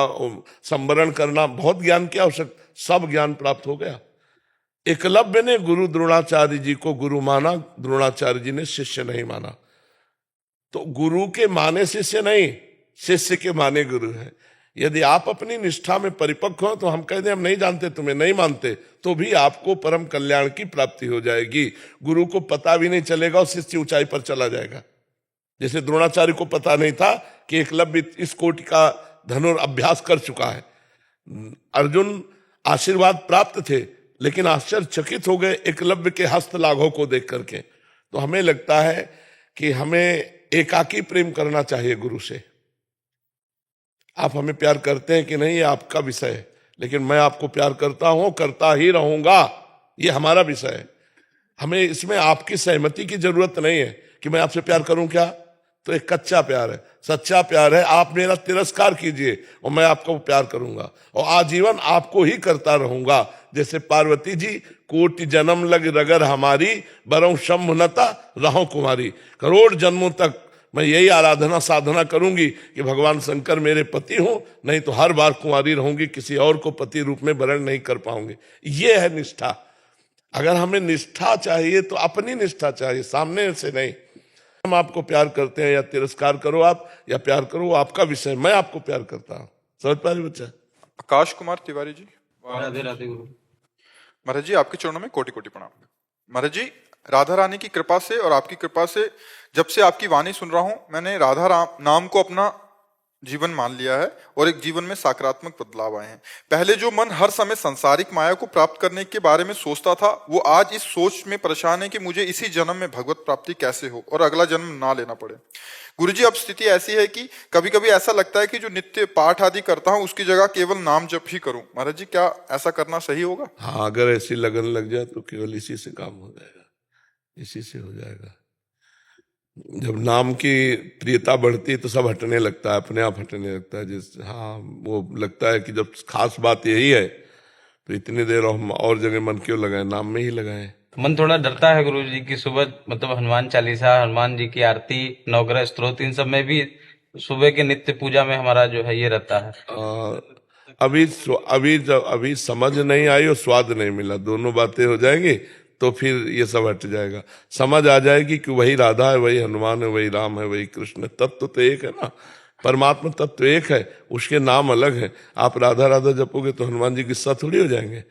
संवरण करना, बहुत ज्ञान की आवश्यक, सब ज्ञान प्राप्त हो गया। एकलव्य ने गुरु द्रोणाचार्य जी को गुरु माना, द्रोणाचार्य जी ने शिष्य नहीं माना। तो गुरु के माने शिष्य नहीं, शिष्य के माने गुरु है। यदि आप अपनी निष्ठा में परिपक्व हो तो हम कह दें हम नहीं जानते, तुम्हें नहीं मानते, तो भी आपको परम कल्याण की प्राप्ति हो जाएगी। गुरु को पता भी नहीं चलेगा और शिष्य ऊंचाई पर चला जाएगा। जैसे द्रोणाचार्य को पता नहीं था कि एकलव्य इस कोटि का धनुर अभ्यास कर चुका है। अर्जुन आशीर्वाद प्राप्त थे, लेकिन आश्चर्यचकित हो गए एकलव्य के हस्त लाघव को देख करके। तो हमें लगता है कि हमें एकाकी प्रेम करना चाहिए गुरु से। आप हमें प्यार करते हैं कि नहीं, ये आपका विषय है, लेकिन मैं आपको प्यार करता हूं, करता ही रहूंगा, ये हमारा विषय है। हमें इसमें आपकी सहमति की जरूरत नहीं है कि मैं आपसे प्यार करूं क्या, तो एक कच्चा प्यार है। सच्चा प्यार है आप मेरा तिरस्कार कीजिए और मैं आपको प्यार करूंगा और आजीवन आपको ही करता रहूंगा। जैसे पार्वती जी, कोटि जन्म लग रगर हमारी, बरौ शंभुनता रहो कुमारी। करोड़ जन्मों तक मैं यही आराधना साधना करूंगी कि भगवान शंकर मेरे पति हो, नहीं तो हर बार कुंवारी रहूंगी, किसी और को पति रूप में वरण नहीं कर पाऊंगी। ये है निष्ठा। अगर हमें निष्ठा चाहिए तो अपनी निष्ठा चाहिए, सामने से नहीं। हम आपको प्यार करते हैं या तिरस्कार करो आप या प्यार करो, वो आपका विषय। मैं आपको प्यार करता हूं। समझ पा रहे बच्चा? आकाश कुमार तिवारी जी। राधे राधे गुरु महाराज जी, आपके चरणों में कोटि कोटि प्रणाम। महाराज जी, राधा रानी की कृपा से और आपकी कृपा से जब से आपकी वाणी सुन रहा हूं, मैंने राधा नाम को अपना जीवन मान लिया है और एक जीवन में सकारात्मक बदलाव आए हैं। पहले जो मन हर समय सांसारिक माया को प्राप्त करने के बारे में सोचता था, वो आज इस सोच में परेशान है कि मुझे इसी जन्म में भगवत प्राप्ति कैसे हो और अगला जन्म ना लेना पड़े। गुरुजी, अब स्थिति ऐसी है कि कभी कभी ऐसा लगता है कि जो नित्य पाठ आदि करता हूँ उसकी जगह केवल नाम जप ही करूं। महाराज जी, क्या ऐसा करना सही होगा? हाँ, अगर ऐसी लगन लग जाए तो केवल इसी से काम हो जाएगा, इसी से हो जाएगा। जब नाम की प्रियता बढ़ती है तो सब हटने लगता है, अपने आप हटने लगता है। हाँ, वो लगता है कि जब खास बात यही है तो इतनी देर हम और जगह मन क्यों लगाए, नाम में ही लगाए। मन थोड़ा डरता है गुरु जी की सुबह मतलब हनुमान चालीसा, हनुमान जी की आरती, नवग्रह स्तोत्र, इन सब में भी सुबह के नित्य पूजा में हमारा जो है ये रहता है। अभी समझ नहीं आई और स्वाद नहीं मिला, दोनों बातें हो जाएंगी तो फिर ये सब हट जाएगा। समझ आ जाएगी कि वही राधा है, वही हनुमान है, वही राम है, वही कृष्ण है। तत्व तो एक है ना, परमात्मा तत्व एक है, उसके नाम अलग है। आप राधा राधा जपोगे तो हनुमान जी गुस्सा थोड़ी हो जाएंगे,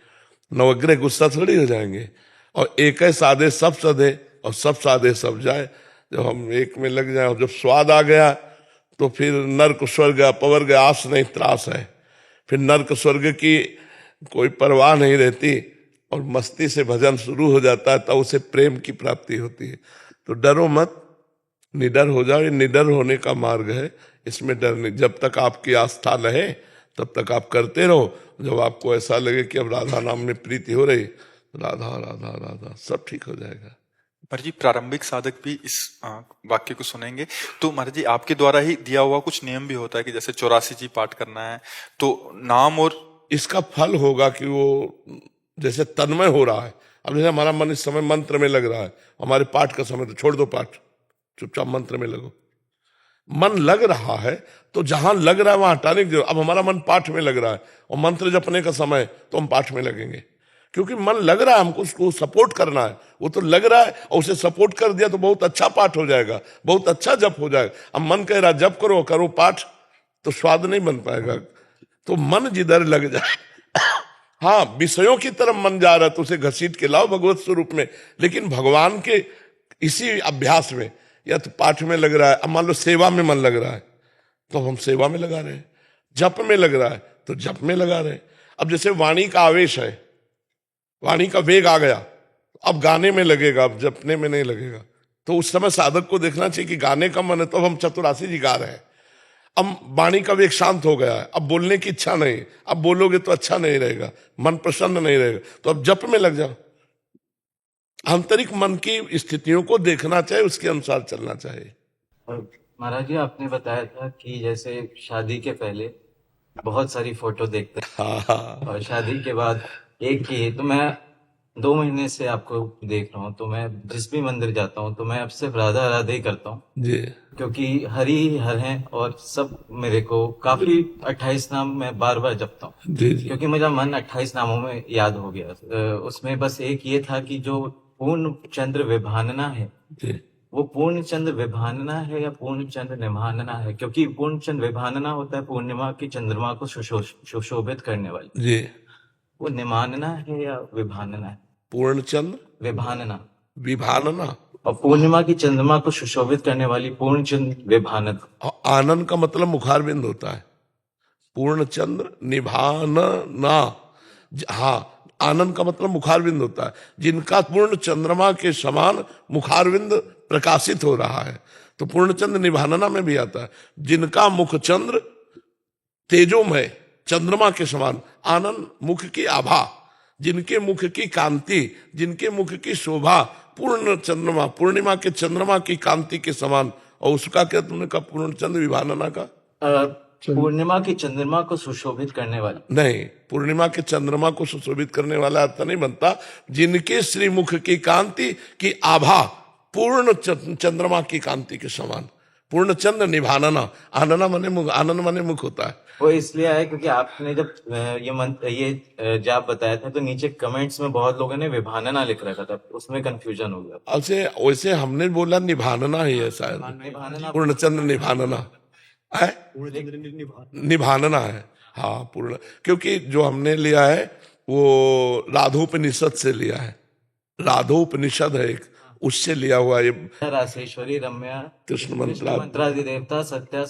नवग्रह गुस्सा थोड़ी हो जाएंगे। और एक है साधे सब सधे और सब साधे सब जाए। जब हम एक में लग जाए और जब स्वाद आ गया तो फिर नर्क स्वर्ग अपवर्ग आस नहीं त्रास है। फिर नर्क स्वर्ग की कोई परवाह नहीं रहती और मस्ती से भजन शुरू हो जाता है, तब उसे प्रेम की प्राप्ति होती है। तो डरो मत, निडर हो जाओ। ये निडर होने का मार्ग है, इसमें डर नहीं। जब तक आपकी आस्था रहे तब तक आप करते रहो। जब आपको ऐसा लगे कि अब राधा नाम में प्रीति हो रही, राधा राधा राधा, सब ठीक हो जाएगा। महाराज जी, प्रारंभिक साधक भी इस वाक्य को सुनेंगे तो महाराज जी आपके द्वारा ही दिया हुआ कुछ नियम भी होता है कि जैसे 84 जी पाठ करना है, तो नाम और इसका फल होगा कि वो जैसे तन्मय हो रहा है। अब जैसे हमारा मन इस समय मंत्र में लग रहा है, हमारे पाठ का समय तो छोड़ दो पाठ, चुपचाप मंत्र में लगो। मन लग रहा है तो जहां लग रहा है वहां हटाने की जरूरत। अब हमारा मन पाठ में लग रहा है और मंत्र जपने का समय तो हम पाठ में लगेंगे, क्योंकि मन लग रहा है, हमको उसको सपोर्ट करना है। वो तो लग रहा है और उसे सपोर्ट कर दिया तो बहुत अच्छा पाठ हो जाएगा, बहुत अच्छा जप हो जाएगा। अब मन कह रहा जप करो करो पाठ, तो स्वाद नहीं बन पाएगा। तो मन जिधर लग जाए, हाँ विषयों की तरफ मन जा रहा है तो उसे घसीट के लाओ भगवत स्वरूप में, लेकिन भगवान के इसी अभ्यास में, या तो पाठ में लग रहा है। अब मान लो सेवा में मन लग रहा है तो हम सेवा में लगा रहे हैं, जप में लग रहा है तो जप में लगा रहे हैं। अब जैसे वाणी का आवेश है, वाणी का वेग आ गया, अब गाने में लगेगा, अब जपने में नहीं लगेगा। तो उस समय साधक को देखना चाहिए कि गाने का मन है तो हम 84 जी गा रहे हैं, अब वाणी का वेग शांत हो गया है, अब बोलने की इच्छा नहीं, अब बोलोगे तो अच्छा नहीं रहेगा, मन प्रसन्न नहीं रहेगा, तो अब जप में लग जाओ। आंतरिक मन की स्थितियों को देखना चाहिए, उसके अनुसार चलना चाहिए। और महाराज जी आपने बताया था कि जैसे शादी के पहले बहुत सारी फोटो देखते हाँ हैं हाँ और शादी के बाद एक की, तो मैं 2 महीने से आपको देख रहा हूँ, तो मैं जिस भी मंदिर जाता हूँ तो मैं अब सिर्फ राधा राधे ही करता हूँ, जी क्योंकि हरि ही हर हैं और सब मेरे को काफी 28 नाम मैं बार बार जपता हूँ, जी जी क्योंकि मेरा मन 28 नामों में याद हो गया। उसमें बस एक ये था कि जो पूर्ण चंद्र विभानना है, जी वो पूर्ण चंद्र विभानना है या पूर्ण चंद्र निभानना है, क्योंकि पूर्ण चंद्र विभानना होता है पूर्णिमा की चंद्रमा को सुशोभित करने वाली, जी। वो निमानना है या विभानना है? पूर्णचंद्र विभानना। विभानना, और पूर्णिमा की चंद्रमा को सुशोभित करने वाली पूर्ण चंद्र विभानना। और आनंद का मतलब मुखारबिंद होता है। पूर्णचंद्र निभानना, हाँ, आनंद का मतलब मुखारबिंद होता है, जिनका पूर्ण चंद्रमा के समान मुखारबिंद प्रकाशित हो रहा है, तो पूर्णचंद्र निभानना में भी आता है। जिनका मुख चंद्र तेजोमय चंद्रमा के समान, आनंद मुख की आभा, जिनके मुख की कांति, जिनके मुख की शोभा पूर्ण चंद्रमा, पूर्णिमा के चंद्रमा की कांति के समान। और उसका क्या तुमने कहा, पूर्ण चंद्र विभानना का? पूर्णिमा की चंद्रमा को सुशोभित करने वाली नहीं, पूर्णिमा के चंद्रमा को सुशोभित करने वाला अर्थ नहीं बनता। जिनके श्रीमुख की कांति की आभा पूर्ण चंद्रमा की कांति के समान, पूर्ण चंद्र निभानना, आनना मने मुख, आनंद मने मुख होता है। वो इसलिए आया क्योंकि आपने जब ये जाप बताया था तो नीचे कमेंट्स में बहुत लोगों ने विभानना लिख रखा था, उसमें कंफ्यूजन हो गया। ऐसे वैसे हमने बोला निभानना ही है शायद, निभानना पूर्णचंद्र निभानना है, निभानना है, हाँ पूर्ण, क्योंकि जो हमने लिया है वो राधोपनिषद से लिया है, राधोपनिषद है एक, उससे लिया हुआ ये रासेश्वरी रम्या कृष्ण मंत्रादि देवता सत्या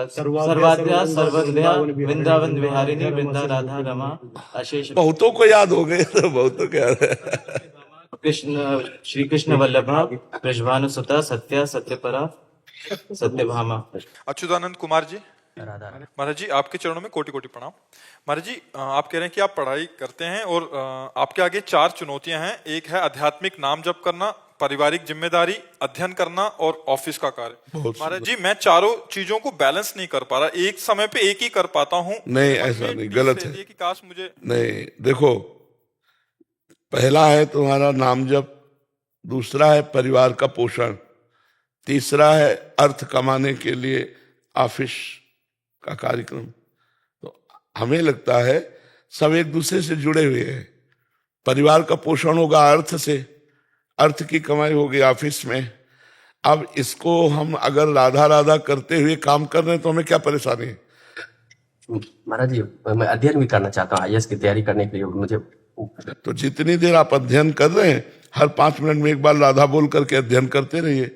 सर्वाद्या सर्वद्या वृंदावन विहारिणी वृंदा राधा रमा अशेष बहुतों को याद हो गए, तो बहुतों को याद है। कृष्ण श्री कृष्ण वल्लभा वृषभानुसुता सत्या सत्यपरा सत्यभामा। अच्युतानंद कुमार जी, महाराज जी आपके चरणों में कोटि कोटि प्रणाम। महाराज जी आप कह रहे हैं कि आप पढ़ाई करते हैं और आपके आगे 4 चुनौतियां हैं। एक है आध्यात्मिक नाम जप करना, पारिवारिक जिम्मेदारी, अध्ययन करना और ऑफिस का कार्य। महाराज जी मैं चारों चीजों को बैलेंस नहीं कर पा रहा, एक समय पे एक ही कर पाता हूँ। नहीं, ऐसा नहीं, गलत है कि काश मुझे नहीं। देखो, पहला है तुम्हारा नाम जप, दूसरा है परिवार का पोषण, तीसरा है अर्थ कमाने के लिए ऑफिस का कार्यक्रम। तो हमें लगता है सब एक दूसरे से जुड़े हुए हैं। परिवार का पोषण होगा अर्थ से, अर्थ की कमाई होगी ऑफिस में। अब इसको हम अगर राधा राधा करते हुए काम कर रहे हैं तो हमें क्या परेशानी है? महाराज जी मैं अध्ययन भी करना चाहता हूँ, आईएएस की तैयारी करने के लिए मुझे। तो जितनी देर आप अध्ययन कर रहे हैं, हर 5 मिनट में एक बार राधा बोल करके अध्ययन करते रहिए,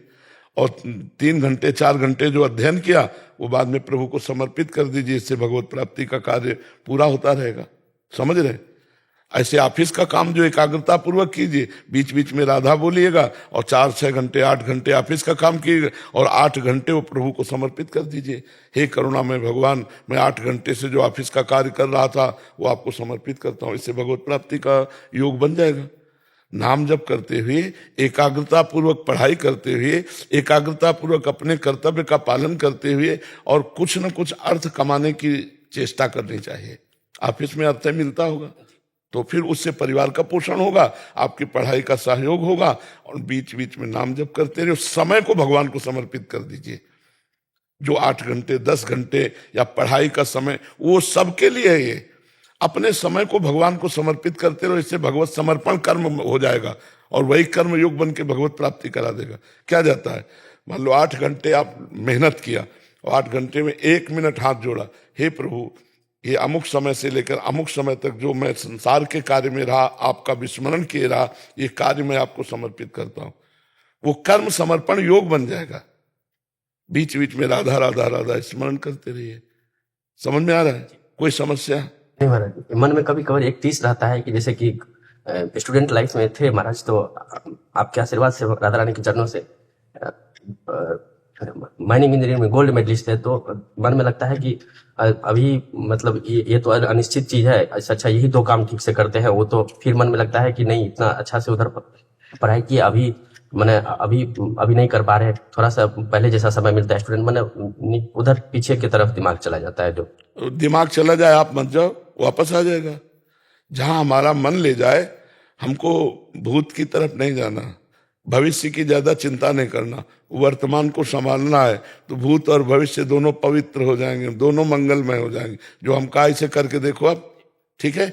और 3 घंटे 4 घंटे जो अध्ययन किया वो बाद में प्रभु को समर्पित कर दीजिए। इससे भगवत प्राप्ति का कार्य पूरा होता रहेगा। समझ रहे? ऐसे ऑफिस का काम जो एकाग्रता पूर्वक कीजिए, बीच बीच में राधा बोलिएगा, और 4-6 घंटे 8 घंटे ऑफिस का काम कीजिएगा, और 8 घंटे वो प्रभु को समर्पित कर दीजिए। हे करुणामय भगवान, मैं 8 घंटे से जो ऑफिस का कार्य कर रहा था वो आपको समर्पित करता हूँ। इससे भगवत प्राप्ति का योग बन जाएगा। नाम जप करते हुए, एकाग्रता पूर्वक पढ़ाई करते हुए, एकाग्रता पूर्वक अपने कर्तव्य का पालन करते हुए, और कुछ न कुछ अर्थ कमाने की चेष्टा करनी चाहिए। ऑफिस में अर्थ मिलता होगा तो फिर उससे परिवार का पोषण होगा, आपकी पढ़ाई का सहयोग होगा, और बीच बीच में नाम जप करते रहिए। समय को भगवान को समर्पित कर दीजिए। जो 8 घंटे 10 घंटे या पढ़ाई का समय, वो सबके लिए है। ये अपने समय को भगवान को समर्पित करते रहो, इससे भगवत समर्पण कर्म हो जाएगा, और वही कर्म योग बन के भगवत प्राप्ति करा देगा। क्या जाता है, मान लो 8 घंटे आप मेहनत किया और 8 घंटे में 1 मिनट हाथ जोड़ा, हे प्रभु ये अमुक समय से लेकर अमुक समय तक जो मैं संसार के कार्य में रहा, आपका विस्मरण किए रहा, ये कार्य मैं आपको समर्पित करता हूं। वो कर्म समर्पण योग बन जाएगा। बीच बीच में राधा राधा राधा स्मरण करते रहिए। समझ में आ रहा है? कोई समस्या? नहीं महाराज, मन में कभी कभी एक चीज रहता है कि जैसे कि स्टूडेंट लाइफ में थे महाराज, तो आपके आशीर्वाद से राधा रानी के चरणों से माइनिंग इंजीनियरिंग में गोल्ड मेडलिस्ट है, तो मन में लगता है कि अभी मतलब ये तो अनिश्चित चीज है, अच्छा यही दो काम ठीक से करते हैं, वो तो फिर मन में लगता है कि नहीं इतना अच्छा से उधर पढ़ाई किए, अभी मैंने अभी नहीं कर पा रहे, थोड़ा सा पहले जैसा समय मिलता है स्टूडेंट, मैंने उधर पीछे की तरफ दिमाग चला जाता है। जो दिमाग चला जाए आप मत जाओ, वापस आ जाएगा। जहां हमारा मन ले जाए, हमको भूत की तरफ नहीं जाना, भविष्य की ज्यादा चिंता नहीं करना, वर्तमान को संभालना है, तो भूत और भविष्य दोनों पवित्र हो जाएंगे, दोनों मंगलमय हो जाएंगे। जो हम कहा इसे करके देखो अब, ठीक है।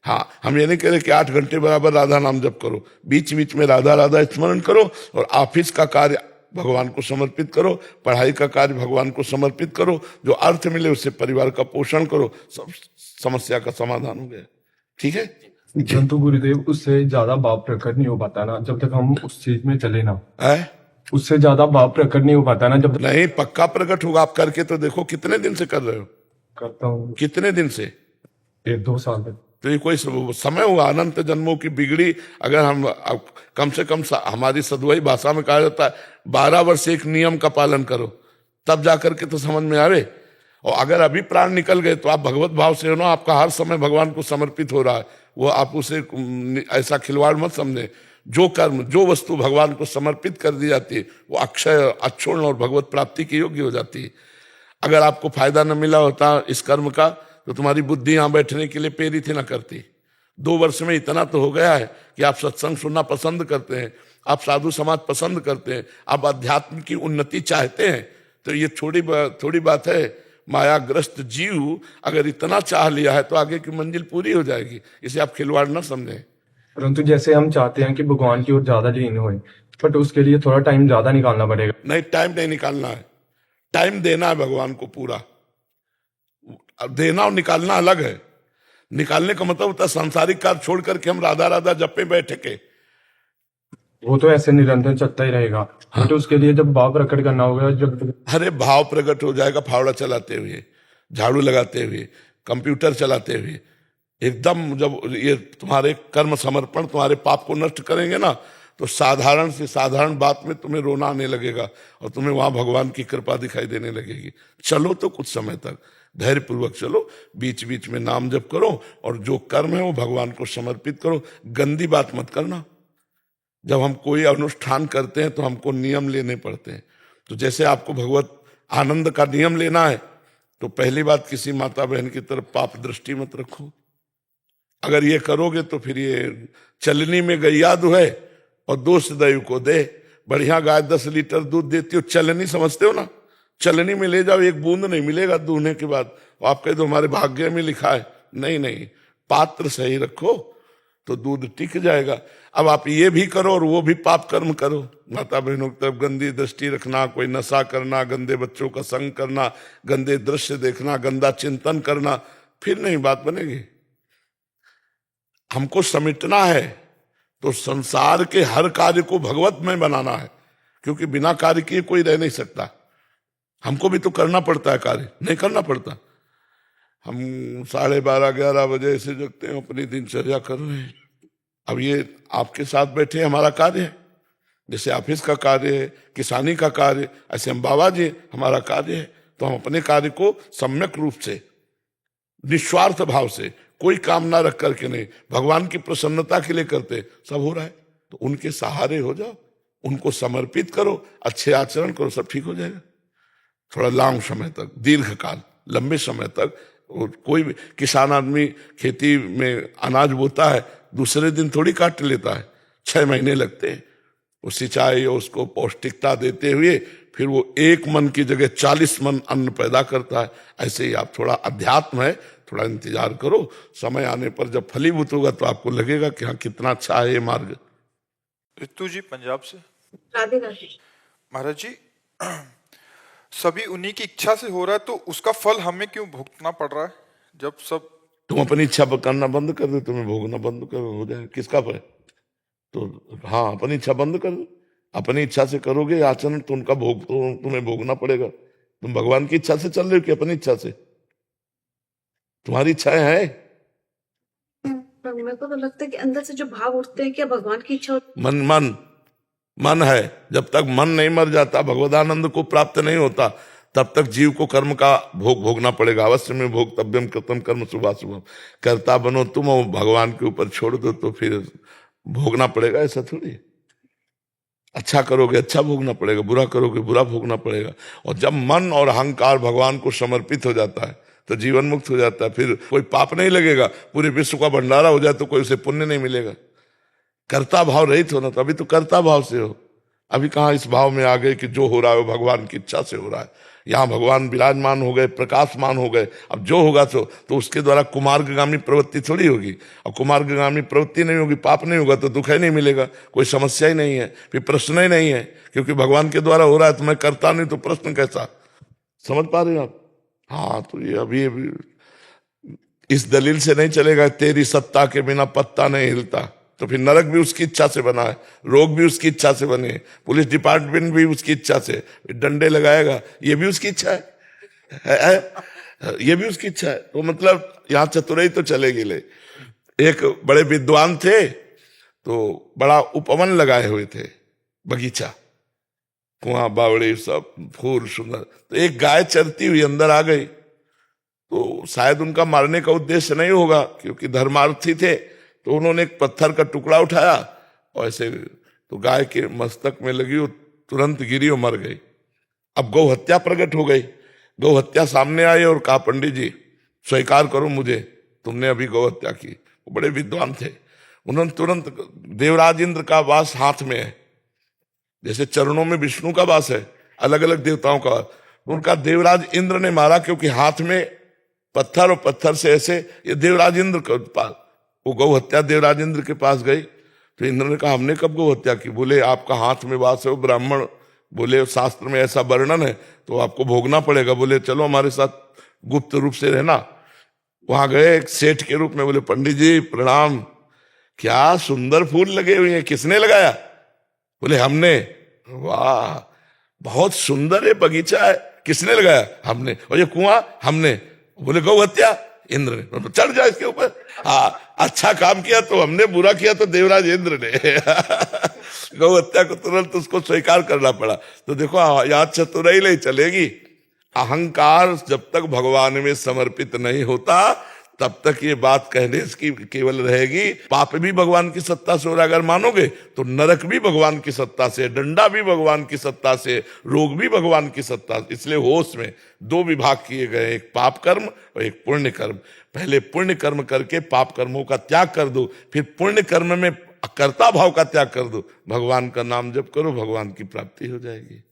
हाँ, हम ये नहीं कह रहे कि 8 घंटे बराबर राधा नाम जप करो, बीच बीच में राधा राधा स्मरण करो, और ऑफिस का कार्य भगवान को समर्पित करो, पढ़ाई का कार्य भगवान को समर्पित करो, जो अर्थ मिले उससे परिवार का पोषण करो, सब समस्या का समाधान हो गया, ठीक है। परंतु गुरुदेव उससे ज्यादा भाव प्रकट नहीं हो पाता ना जब तक हम उस चीज में चले ना, है उससे ज्यादा भाव प्रकट नहीं हो पाता ना जब तक। नहीं, पक्का प्रकट होगा। आप करके तो देखो, कितने दिन से कर रहे हो? करता हूँ कितने दिन से? 1-2 साल तक। तो ये कोई समय हुआ अनंत जन्मों की बिगड़ी? अगर हम कम से कम हमारी सदवई भाषा में कहा जाता है 12 वर्ष एक नियम का पालन करो, तब जाकर के तो समझ में आवे। और अगर अभी प्राण निकल गए तो आप भगवत भाव से हो ना, आपका हर समय भगवान को समर्पित हो रहा है, वो आप उसे ऐसा खिलवाड़ मत समझे। जो कर्म, जो वस्तु भगवान को समर्पित कर दी जाती है वो अक्षय, अक्षुण्ण और भगवत प्राप्ति की योग्य हो जाती है। अगर आपको फायदा न मिला होता इस कर्म का, तो तुम्हारी बुद्धि यहां बैठने के लिए प्रेरित ही ना करती। 2 वर्ष में इतना तो हो गया है कि आप सत्संग सुनना पसंद करते हैं, आप साधु समाज पसंद करते हैं, आप अध्यात्म की उन्नति चाहते हैं, तो ये थोड़ी बात है। मायाग्रस्त जीव अगर इतना चाह लिया है तो आगे की मंजिल पूरी हो जाएगी, इसे आप खिलवाड़ ना समझें। परंतु जैसे हम चाहते हैं कि भगवान की ओर ज्यादा लीन होए, बट उसके लिए थोड़ा टाइम ज्यादा निकालना पड़ेगा। नहीं, टाइम नहीं निकालना है, टाइम देना है भगवान को पूरा। अब देना और निकालना अलग है। निकालने का मतलब होता है सांसारिक कार्य छोड़ करके हम राधा राधा जपे बैठे के, वो तो ऐसे निरंतर चलता ही रहेगा। हाँ। तो उसके लिए जब भाव प्रकट करना होगा, जब अरे भाव प्रकट हो जाएगा फावड़ा चलाते हुए, झाड़ू लगाते हुए, कंप्यूटर चलाते हुए। एकदम जब ये तुम्हारे कर्म समर्पण तुम्हारे पाप को नष्ट करेंगे ना, तो साधारण से साधारण बात में तुम्हें रोना आने लगेगा और तुम्हें वहां भगवान की कृपा दिखाई देने लगेगी। चलो तो कुछ समय तक धैर्य पूर्वक चलो, बीच बीच में नाम जप करो, और जो कर्म है वो भगवान को समर्पित करो। गंदी बात मत करना। जब हम कोई अनुष्ठान करते हैं तो हमको नियम लेने पड़ते हैं। तो जैसे आपको भगवत आनंद का नियम लेना है, तो पहली बात, किसी माता बहन की तरफ पाप दृष्टि मत रखो। अगर ये करोगे तो फिर ये चलनी में गैया दुहे और दोष दैव को दे। बढ़िया गाय 10 लीटर दूध देती हो, चलनी समझते हो ना, चलनी में ले जाओ, एक बूंद नहीं मिलेगा दूहने के बाद। आप कह दो हमारे भाग्य में लिखा है, नहीं, पात्र सही रखो तो दूध टिक जाएगा। अब आप ये भी करो और वो भी पाप कर्म करो, माता बहनों की तरफ गंदी दृष्टि रखना, कोई नशा करना, गंदे बच्चों का संग करना, गंदे दृश्य देखना, गंदा चिंतन करना, फिर नहीं बात बनेगी। हमको समेटना है तो संसार के हर कार्य को भगवत में बनाना है, क्योंकि बिना कार्य किए कोई रह नहीं सकता। हमको भी तो करना पड़ता है कार्य, नहीं करना पड़ता। हम 12:30-11 बजे से जगते हैं, अपनी दिनचर्या कर रहे हैं। अब ये आपके साथ बैठे हमारा कार्य है, जैसे ऑफिस का कार्य है, किसानी का कार्य, ऐसे हम बाबा जी हमारा कार्य है। तो हम अपने कार्य को सम्यक रूप से, निस्वार्थ भाव से, कोई कामना रख करके नहीं, भगवान की प्रसन्नता के लिए करते, सब हो रहा है। तो उनके सहारे हो जाओ, उनको समर्पित करो, अच्छे आचरण करो, सब ठीक हो जाएगा। थोड़ा लंबा समय तक, दीर्घ काल, लंबे समय तक। कोई भी किसान आदमी खेती में अनाज बोता है, दूसरे दिन थोड़ी काट लेता है, 6 महीने लगते हैं। वो सिंचाई और उसको पौष्टिकता देते हुए फिर वो 1 मन की जगह 40 मन अन्न पैदा करता है। ऐसे ही आप, थोड़ा अध्यात्म है, थोड़ा इंतजार करो, समय आने पर जब फलीभूत होगा तो आपको लगेगा कि हाँ कितना अच्छा है ये मार्ग। ऋतु जी पंजाब से। राधे राधे। महाराज जी, सभी उन्हीं की इच्छा से हो रहा है, तो उसका फल हमें क्यों भुगतना पड़ रहा है? जब सब तुम अपनी इच्छा करना बंद कर दो, तुम्हें भोगना बंद कर हो जाए, किसका फल? तो हाँ, अपनी इच्छा बंद कर दो। अपनी इच्छा से करोगे आचरण तो उनका भोग तो तुम्हें भोगना पड़ेगा। तुम भगवान की इच्छा से चल रहे हो कि अपनी इच्छा से? तुम्हारी इच्छाएं हैं? मेरे को तो लगता है कि अंदर से जो भाव उठते हैं, क्या भगवान की इच्छा मन मन है, जब तक मन नहीं मर जाता, भगवदानंद को प्राप्त नहीं होता, तब तक जीव को कर्म का भोग भोगना पड़ेगा। अवश्य में भोक्तव्यम कृतम कर्म शुभाशुभम, कर्ता बनो तुम और भगवान के ऊपर छोड़ दो तो फिर भोगना पड़ेगा। ऐसा थोड़ी है, अच्छा करोगे अच्छा भोगना पड़ेगा, बुरा करोगे बुरा भोगना पड़ेगा। और जब मन और अहंकार भगवान को समर्पित हो जाता है तो जीवन मुक्त हो जाता है, फिर कोई पाप नहीं लगेगा। पूरे विश्व का भंडारा हो जाए तो कोई उसे पुण्य नहीं मिलेगा। कर्ता भाव रहित होना, तो अभी तो कर्ता भाव से हो, अभी कहाँ इस भाव में आ गए कि जो हो रहा है वो भगवान की इच्छा से हो रहा है। यहाँ भगवान विराजमान हो गए, प्रकाशमान हो गए, अब जो होगा तो उसके द्वारा कुमार्गामी प्रवृत्ति थोड़ी होगी। और कुमार्गामी प्रवृत्ति नहीं होगी, पाप नहीं होगा तो दुख ही नहीं मिलेगा, कोई समस्या ही नहीं है, फिर प्रश्न ही नहीं है, क्योंकि भगवान के द्वारा हो रहा है तो मैं करता नहीं तो प्रश्न कैसा। समझ पा रहे हो आप? हाँ, तो ये अभी इस दलील से नहीं चलेगा तेरी सत्ता के बिना पत्ता नहीं हिलता, तो फिर नरक भी उसकी इच्छा से बना है, रोग भी उसकी इच्छा से बने, पुलिस डिपार्टमेंट भी उसकी इच्छा से, डंडे लगाएगा ये भी उसकी इच्छा है, ये भी उसकी इच्छा है। तो मतलब यहाँ चतुराई तो चलेगी। ले एक बड़े विद्वान थे तो बड़ा उपवन लगाए हुए थे, बगीचा, कुआं बावड़ी सब फूल सुंदर। तो एक गाय चरती हुई अंदर आ गई, तो शायद उनका मारने का उद्देश्य नहीं होगा क्योंकि धर्मार्थी थे, तो उन्होंने एक पत्थर का टुकड़ा उठाया और ऐसे तो गाय के मस्तक में लगी, वो तुरंत गिरी और मर गई। अब गौ हत्या प्रकट हो गई, गौ हत्या सामने आई और कहा पंडित जी स्वीकार करो मुझे, तुमने अभी गौ हत्या की। वो बड़े विद्वान थे, उन्होंने तुरंत, देवराज इंद्र का वास हाथ में है, जैसे चरणों में विष्णु का वास है, अलग अलग देवताओं का, उनका देवराज इंद्र ने मारा क्योंकि हाथ में पत्थर और पत्थर से ऐसे, ये देवराज इंद्र के पास, वो गौ हत्या देवराज इंद्र के पास गई। तो इंद्र ने कहा हमने कब गौ हत्या की? बोले आपका हाथ में वास है, वो ब्राह्मण, बोले शास्त्र में ऐसा वर्णन है तो आपको भोगना पड़ेगा। बोले चलो हमारे साथ गुप्त रूप से रहना। वहां गए एक सेठ के रूप में, बोले पंडित जी प्रणाम, क्या सुंदर फूल लगे हुए हैं, किसने लगाया? बोले हमने। वाह बहुत सुंदर है बगीचा है, किसने लगाया? हमने। और ये कुआं? हमने। बोले गौ हत्या? इंद्र ने। तो चढ़ जाए इसके ऊपर। हाँ, अच्छा काम किया तो हमने, बुरा किया तो देवराज इंद्र ने। गौ हत्या को तुरंत उसको स्वीकार करना पड़ा। तो देखो यहाँ चतुराई नहीं चलेगी। अहंकार जब तक भगवान में समर्पित नहीं होता तब तक ये बात कहने की केवल रहेगी पाप भी भगवान की सत्ता से हो रहा। अगर मानोगे तो नरक भी भगवान की सत्ता से, डंडा भी भगवान की सत्ता से, रोग भी भगवान की सत्ता से। इसलिए होश में दो विभाग किए गए, एक पाप कर्म और एक पुण्य कर्म। पहले पुण्य कर्म करके पाप कर्मों का त्याग कर दो, फिर पुण्य कर्म में कर्ता भाव का त्याग कर दो, भगवान का नाम जप करो, भगवान की प्राप्ति हो जाएगी।